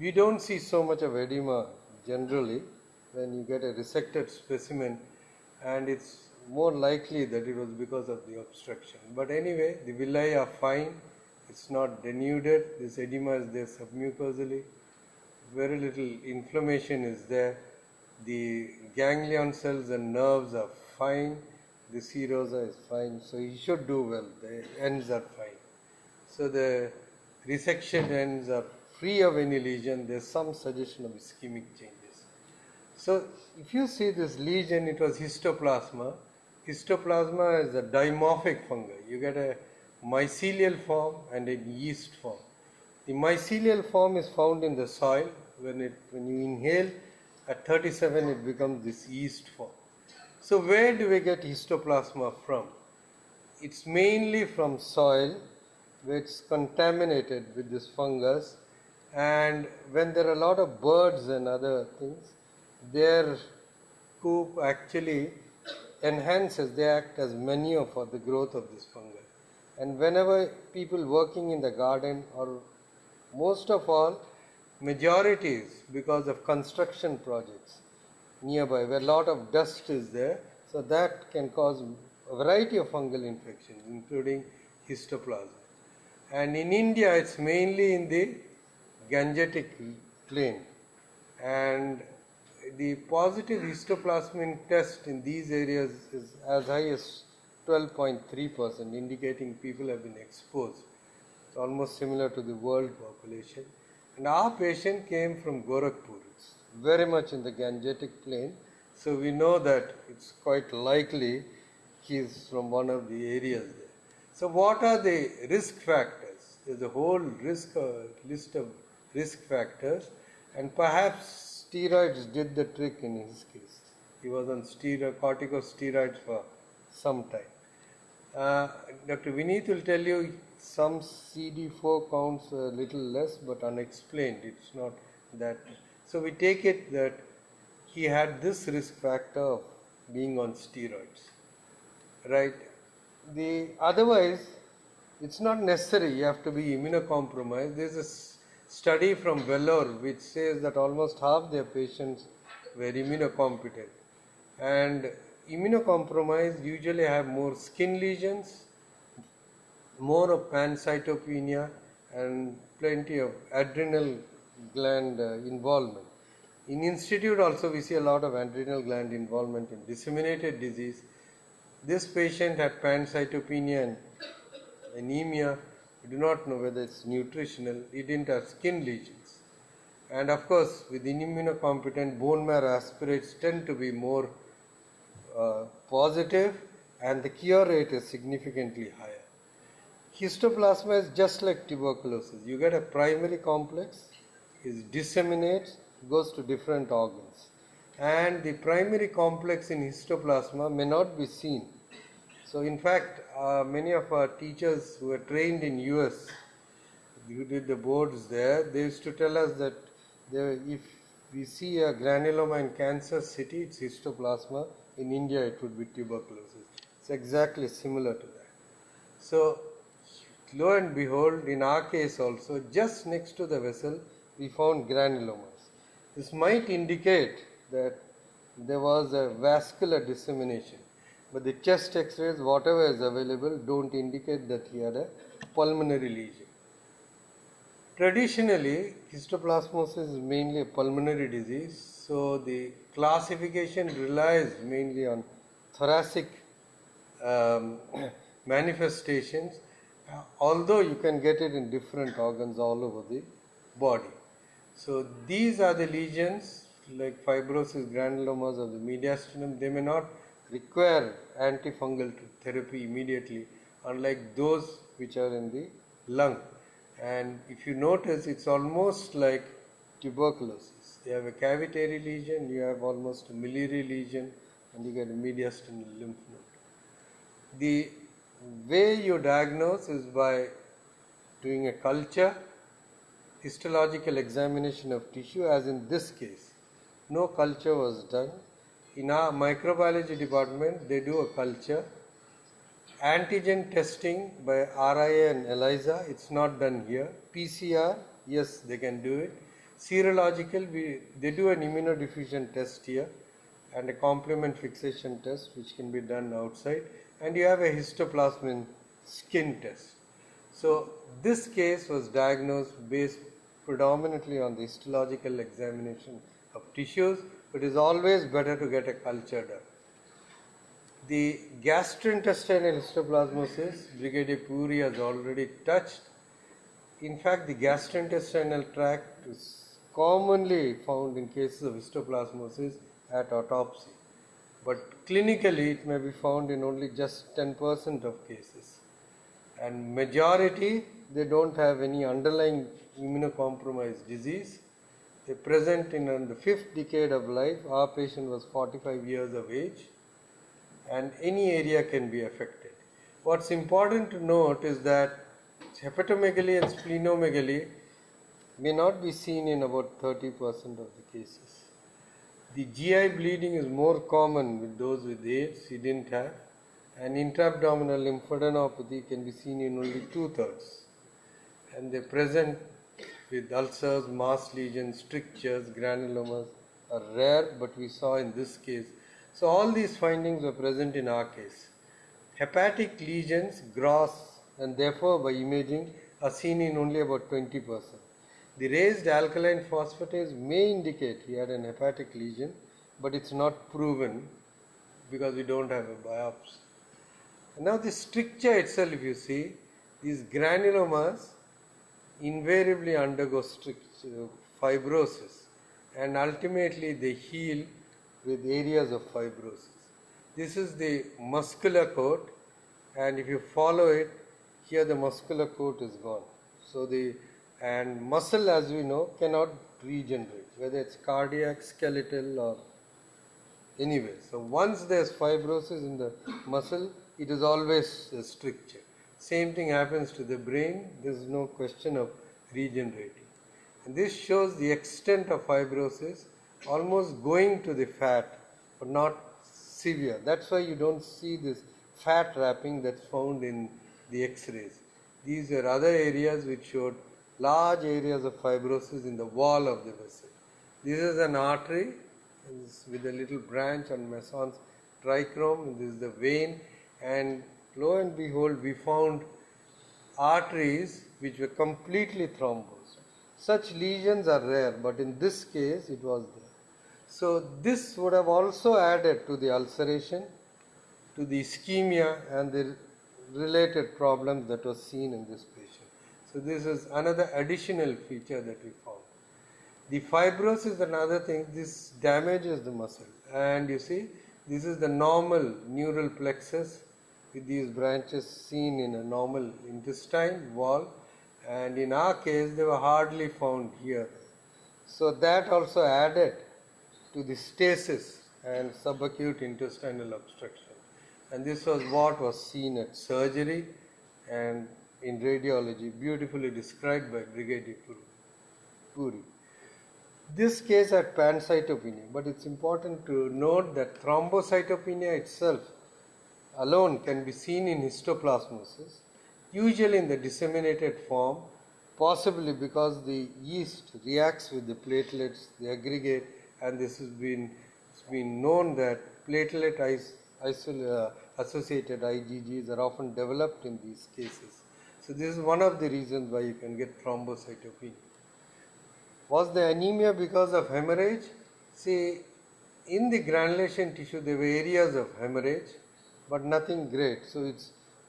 We don't see so much of edema generally when you get a resected specimen, and it's more likely that it was because of the obstruction. But anyway, the villi are fine, it's not denuded, this edema is there submucosally, very little inflammation is there, the ganglion cells and nerves are fine, the serosa is fine, so he should do well, the ends are fine. So the resection ends are free of any lesion, there's some suggestion of ischemic changes. So if you see this lesion, it was histoplasma. Histoplasma is a dimorphic fungi. You get a mycelial form and a yeast form. The mycelial form is found in the soil. When you inhale, at 37 it becomes this yeast form. So where do we get histoplasma from? It's mainly from soil, where it's contaminated with this fungus, and when there are a lot of birds and other things, their poop actually enhances, they act as manure for the growth of this fungi. And whenever people working in the garden, or most of all, majorities because of construction projects, nearby where a lot of dust is there. So that can cause a variety of fungal infections, including histoplasma. And in India, it's mainly in the Gangetic plain. And the positive histoplasmin test in these areas is as high as 12.3%, indicating people have been exposed. It's almost similar to the world population. And our patient came from Gorakhpur. It's very much in the Gangetic plain. So we know that it's quite likely he is from one of the areas there. So what are the risk factors? There's a whole list of risk factors, and perhaps steroids did the trick in his case. He was on corticosteroids for some time. Dr. Vineet will tell you some CD4 counts a little less, but unexplained. It's not that. So we take it that he had this risk factor of being on steroids, right? Otherwise, it's not necessary you have to be immunocompromised. There's a study from Vellore which says that almost half their patients were immunocompetent. And immunocompromised usually have more skin lesions, more of pancytopenia, and plenty of adrenal gland involvement. In institute also we see a lot of adrenal gland involvement in disseminated disease. This patient had pancytopenia and anemia. We do not know whether it's nutritional. He didn't have skin lesions. And of course, with immunocompetent, bone marrow aspirates tend to be more positive, and the cure rate is significantly higher. Histoplasma is just like tuberculosis. You get a primary complex, it disseminates, goes to different organs. And the primary complex in histoplasma may not be seen. So in fact, many of our teachers who were trained in US, who did the boards there, they used to tell us that if we see a granuloma in Kansas City, it's histoplasma. In India, it would be tuberculosis. It's exactly similar to that. So lo and behold, in our case also, just next to the vessel, we found granulomas. This might indicate that there was a vascular dissemination, but the chest x-rays, whatever is available, don't indicate that he had a pulmonary lesion. Traditionally, histoplasmosis is mainly a pulmonary disease, so the classification relies mainly on thoracic manifestations, although you can get it in different organs all over the body. So these are the lesions like fibrosis, granulomas of the mediastinum. They may not require antifungal therapy immediately, unlike those which are in the lung. And if you notice, it's almost like tuberculosis. You have a cavitary lesion, you have almost a miliary lesion, and you get a mediastinal lymph node. The way you diagnose is by doing a culture, histological examination of tissue, as in this case. No culture was done. In our microbiology department, they do a culture. Antigen testing by RIA and ELISA, it's not done here. PCR, yes, they can do it. Serological, they do an immunodiffusion test here and a complement fixation test which can be done outside. And you have a histoplasmin skin test. So this case was diagnosed based predominantly on the histological examination of tissues, but it is always better to get a culture done. The gastrointestinal histoplasmosis, Brigadier Puri has already touched. In fact, the gastrointestinal tract is commonly found in cases of histoplasmosis at autopsy. But clinically, it may be found in only just 10% of cases. And majority, they don't have any underlying immunocompromised disease. They present in the 5th decade of life. Our patient was 45 years of age, and any area can be affected. What's important to note is that hepatomegaly and splenomegaly may not be seen in about 30% of the cases. The GI bleeding is more common with those with AIDS, he didn't have, and intra-abdominal lymphadenopathy can be seen in only 2/3. And they present with ulcers, mass lesions, strictures, granulomas, are rare, but we saw in this case. So all these findings were present in our case. Hepatic lesions, gross, and therefore by imaging are seen in only about 20%. The raised alkaline phosphatase may indicate he had an hepatic lesion, but it's not proven because we don't have a biopsy. Now the stricture itself, if you see, these granulomas invariably undergo fibrosis, and ultimately they heal with areas of fibrosis. This is the muscular coat, and if you follow it, here the muscular coat is gone. So and muscle, as we know, cannot regenerate, whether it's cardiac, skeletal, or anyway. So once there's fibrosis in the muscle, it is always a stricture. Same thing happens to the brain. There is no question of regenerating. And this shows the extent of fibrosis, almost going to the fat, but not severe. That's why you don't see this fat wrapping that's found in the X-rays. These are other areas which showed large areas of fibrosis in the wall of the vessel. This is an artery with a little branch on Masson's trichrome. This is the vein, and lo and behold, we found arteries which were completely thrombosed. Such lesions are rare, but in this case it was there. So this would have also added to the ulceration, to the ischemia, and the related problems that was seen in this patient. So this is another additional feature that we found. The fibrosis is another thing. This damages the muscle, and you see this is the normal neural plexus with these branches seen in a normal intestine wall, and in our case they were hardly found here. So that also added to the stasis and subacute intestinal obstruction, and this was what was seen at surgery and in radiology, beautifully described by Brigadier Puri. This case had pancytopenia, but it's important to note that thrombocytopenia itself alone can be seen in histoplasmosis, usually in the disseminated form, possibly because the yeast reacts with the platelets, they aggregate, and it's been known that platelet associated IgGs are often developed in these cases. So this is one of the reasons why you can get thrombocytopenia. Was the anemia because of hemorrhage? See, in the granulation tissue there were areas of hemorrhage, but nothing great. So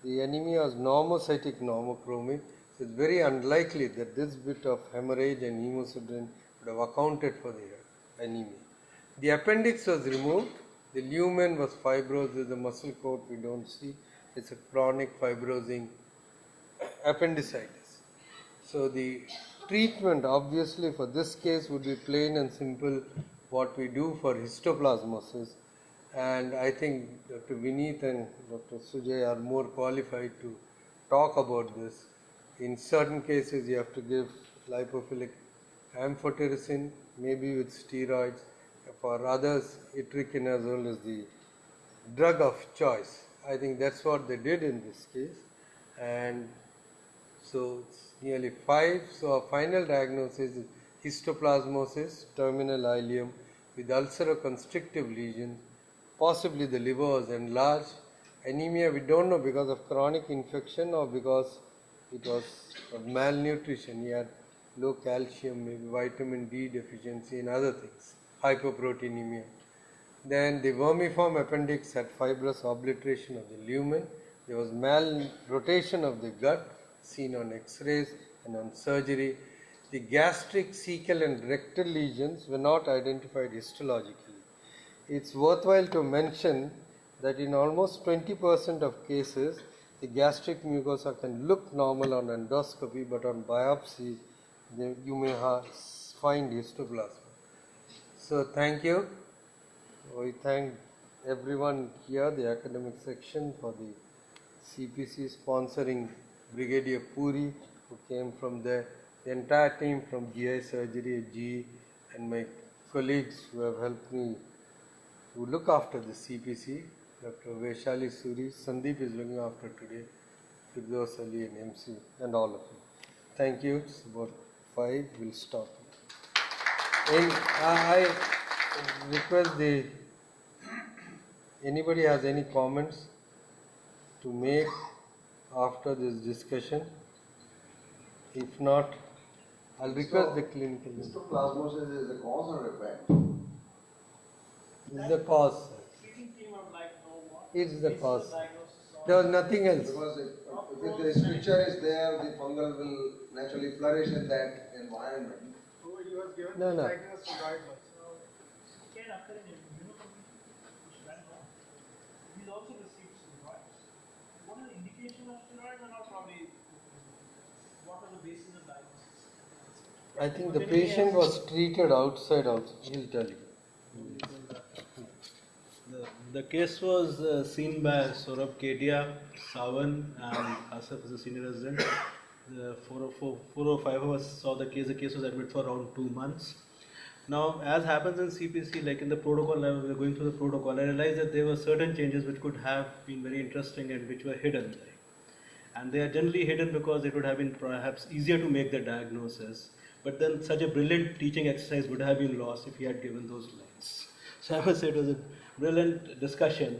the anemia was normocytic normochromic. So it's very unlikely that this bit of hemorrhage and hemosiderin would have accounted for the anemia. The appendix was removed. The lumen was fibrosed. There's a muscle coat we don't see. It's a chronic fibrosing appendicitis. So the treatment obviously for this case would be plain and simple what we do for histoplasmosis, and I think Dr. Vineet and Dr. Sujay are more qualified to talk about this. In certain cases you have to give lipophilic amphotericin, maybe with steroids. For others, itraconazole is the drug of choice. I think that's what they did in this case, and so it's nearly 5. So our final diagnosis is histoplasmosis, terminal ileum with ulceroconstrictive lesion, possibly the liver was enlarged. Anemia we don't know because of chronic infection or because it was of malnutrition. He had low calcium, maybe vitamin D deficiency and other things, hypoproteinemia. Then the vermiform appendix had fibrous obliteration of the lumen. There was malrotation of the gut seen on X-rays and on surgery. The gastric, cecal and rectal lesions were not identified histologically. It's worthwhile to mention that in almost 20% of cases, the gastric mucosa can look normal on endoscopy, but on biopsy, you may find histoplasma. So thank you. We thank everyone here, the academic section, for the CPC sponsoring Brigadier Puri, who came from there, the entire team from GI surgery at GE, and my colleagues who have helped me to look after the CPC, Dr. Vaishali Suri, Sandeep is looking after today, Firdaus Ali and MC, and all of you. Thank you. It's about 5, we'll stop. request anybody has any comments to make after this discussion? If not, I'll request the clinical. Histoplasmosis is the cause or effect? It's the cause. It's the cause. There was nothing else. Because if the stricture is there, the fungal will naturally flourish in that environment. So he was given No, no. diagnosis regardless. It can occur in immunocompromised, which went wrong. He's also received steroids. What is the indication of steroids and how probably what was the basis of diagnosis? I think the patient was treated outside also. He'll tell you. The case was seen by Saurabh Kedia, Sawan, and Asif as a senior resident. The 405 of us saw the case. The case was admitted for around 2 months. Now, as happens in CPC, like in the protocol, we were going through the protocol, I realized that there were certain changes which could have been very interesting and which were hidden. And they are generally hidden because it would have been perhaps easier to make the diagnosis. But then such a brilliant teaching exercise would have been lost if he had given those lines. So I must say it was a brilliant discussion.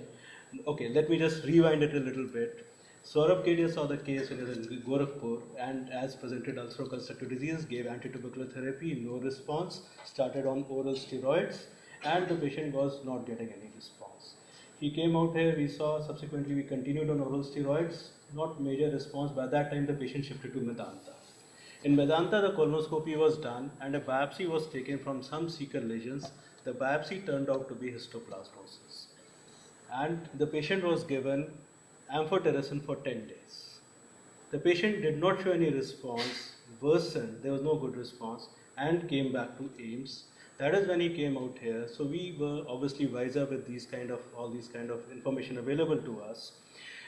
Okay, let me just rewind it a little bit. Saurabh Kedia saw the case when he was in Gorakhpur and as presented ulceroconstructive disease, gave antitubercular therapy, no response, started on oral steroids, and the patient was not getting any response. He came out here, we saw, subsequently we continued on oral steroids, not major response. By that time the patient shifted to Medanta. In Medanta the colonoscopy was done and a biopsy was taken from some cecal lesions. The biopsy turned out to be histoplasmosis. And the patient was given amphotericin for 10 days. The patient did not show any response, worsened, there was no good response, and came back to AIMS. That is when he came out here. So we were obviously wiser with all these kind of information available to us.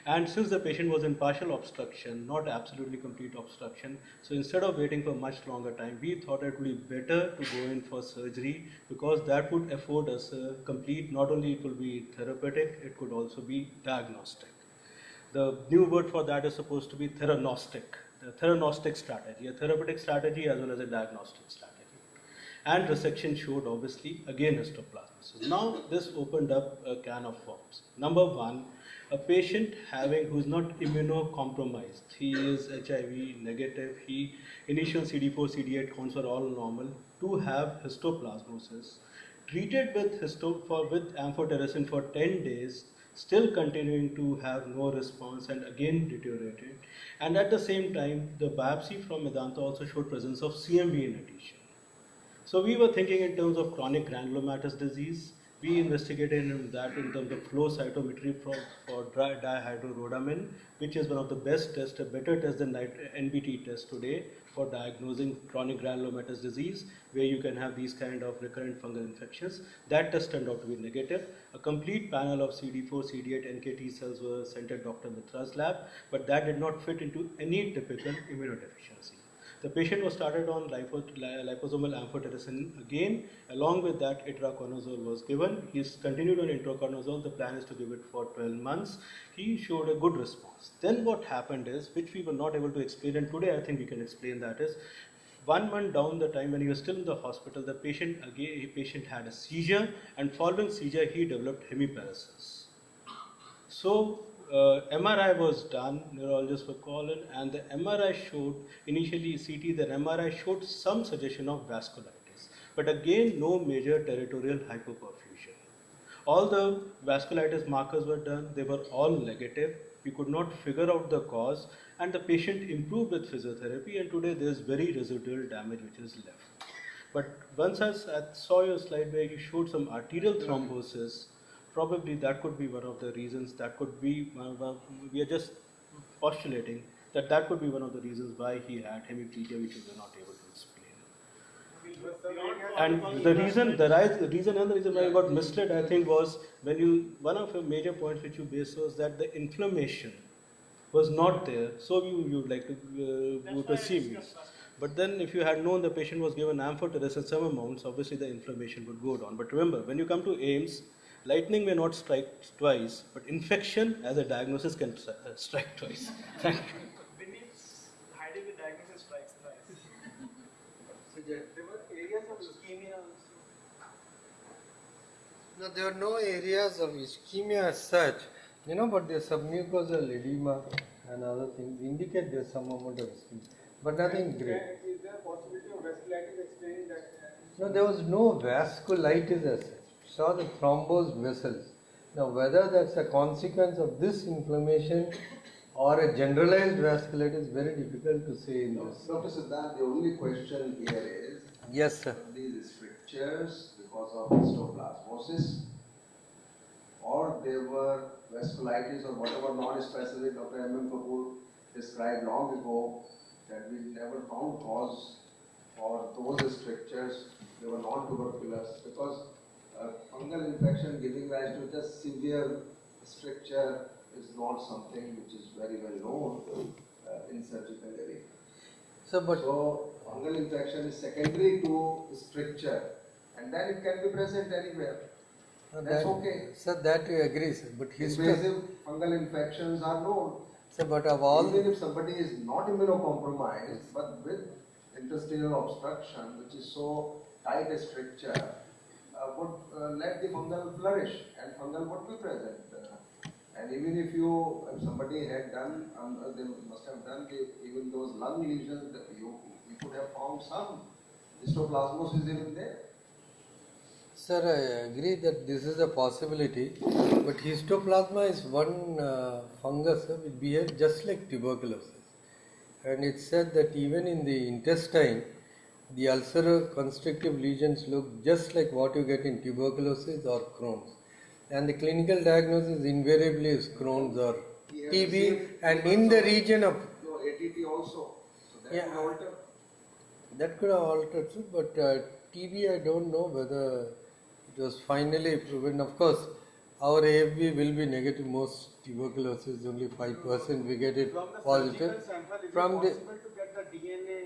And since the patient was in partial obstruction, not absolutely complete obstruction, so instead of waiting for much longer time, we thought it would be better to go in for surgery because that would afford us a complete, not only it will be therapeutic, it could also be diagnostic. The new word for that is supposed to be theranostic, the theranostic strategy, a therapeutic strategy as well as a diagnostic strategy. And resection showed obviously again histoplasmosis. Now this opened up a can of worms. Number one, a patient who is not immunocompromised, he is HIV negative, initial CD4, CD8 counts are all normal, to have histoplasmosis, treated with amphotericin for 10 days, still continuing to have no response and again deteriorated. And at the same time, the biopsy from Medanta also showed presence of CMV in addition. So we were thinking in terms of chronic granulomatous disease. We investigated that in terms of flow cytometry for dihydrorhodamine, which is one of the best tests, a better test than NBT test today for diagnosing chronic granulomatous disease, where you can have these kind of recurrent fungal infections. That test turned out to be negative. A complete panel of CD4, CD8, NK T cells were sent at Dr. Mitra's lab, but that did not fit into any typical immunodeficiency. The patient was started on liposomal amphotericin again. Along with that, itraconazole was given. He's continued on itraconazole. The plan is to give it for 12 months. He showed a good response. Then what happened is, which we were not able to explain, and today I think we can explain that is, 1 month down the time when he was still in the hospital, the patient had a seizure, and following seizure, he developed hemiparesis. So MRI was done, neurologists were called in, and the MRI showed, initially CT, the MRI showed some suggestion of vasculitis, but again no major territorial hypoperfusion. All the vasculitis markers were done, they were all negative, we could not figure out the cause, and the patient improved with physiotherapy, and today there is very residual damage which is left. But once I saw your slide where you showed some arterial thrombosis, probably that could be one of the reasons, that could be, we are just postulating that could be one of the reasons why he had hemiplegia, which we were not able to explain. And the reason why I got misled, I think, was one of the major points which you based was that the inflammation was not there, so you would like to go to CMUSE. But then if you had known the patient was given amphotericin some amounts, obviously the inflammation would go down. But remember, when you come to AIMS, lightning may not strike twice, but infection as a diagnosis can strike twice. Thank you. Hiding the diagnosis strikes twice. So there were areas of leukemia also. No, there are no areas of ischemia as such, but the submucosal edema and other things indicate there's some amount of ischemia, but nothing great. Is there a possibility of vasculitis explaining that? No, there was no vasculitis as such. Saw the thrombosed vessels. Now, whether that's a consequence of this inflammation or a generalized vasculitis is very difficult to say in this. Dr. Siddharth, the only question here is, Yes, sir. these strictures because of histoplasmosis, or they were vasculitis or whatever non-specific Dr. M. Kapoor described long ago, that we never found cause for those strictures. They were non-tuberculous because fungal infection giving rise to just severe stricture is not something which is very well known in surgical area. So, but So fungal infection is secondary to stricture, and then it can be present anywhere. That's okay. Sir, that we agree, sir. But Invasive fungal infections are known. sir, but of all Even if somebody is not immunocompromised, but with intestinal obstruction, which is so tight a stricture, would let the fungal flourish, and fungal would be present. And even if somebody had done, they must have done even those lung lesions, you could have found some histoplasmosis even there. Sir, I agree that this is a possibility, but histoplasma is one fungus which behaves just like tuberculosis. And it's said that even in the intestine, the ulcerous constrictive lesions look just like what you get in tuberculosis or Crohn's. And the clinical diagnosis invariably is Crohn's or TB, and in the region of... No, ATT also. So that Yeah. would alter. That could have altered, sir, but TB, I don't know whether it was finally proven. Of course, our AFB will be negative. Most tuberculosis, only 5% we get it From the positive. surgical sample, is From it the possible to get the DNA,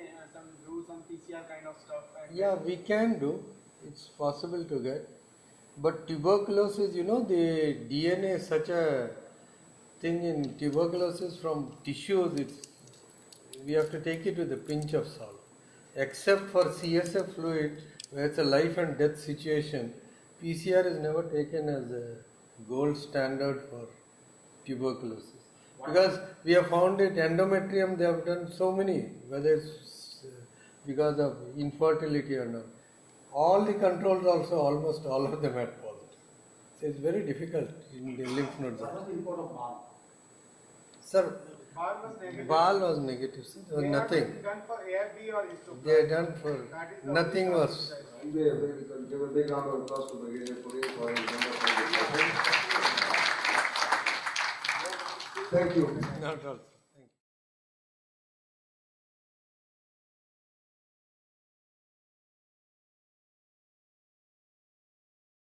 some PCR kind of stuff? And Yeah, we can do. It's possible to get. But tuberculosis, the DNA is such a thing in tuberculosis from tissues. We have to take it with a pinch of salt. Except for CSF fluid, where it's a life and death situation, PCR is never taken as a gold standard for tuberculosis. Because we have found it, endometrium, they have done so many, whether it's because of infertility or not. All the controls also, almost all of them had positive. So it's very difficult in the lymph nodes. what was the report of BAL? Sir, BAL was negative. BAL was negative, sir. There was They nothing. have done for AFB or histoplasmosis. They had done for That is the nothing only was. study. Anyway, we can give a big round of applause to Brigadier Puri for his wonderful discussion. Thank you. Not all.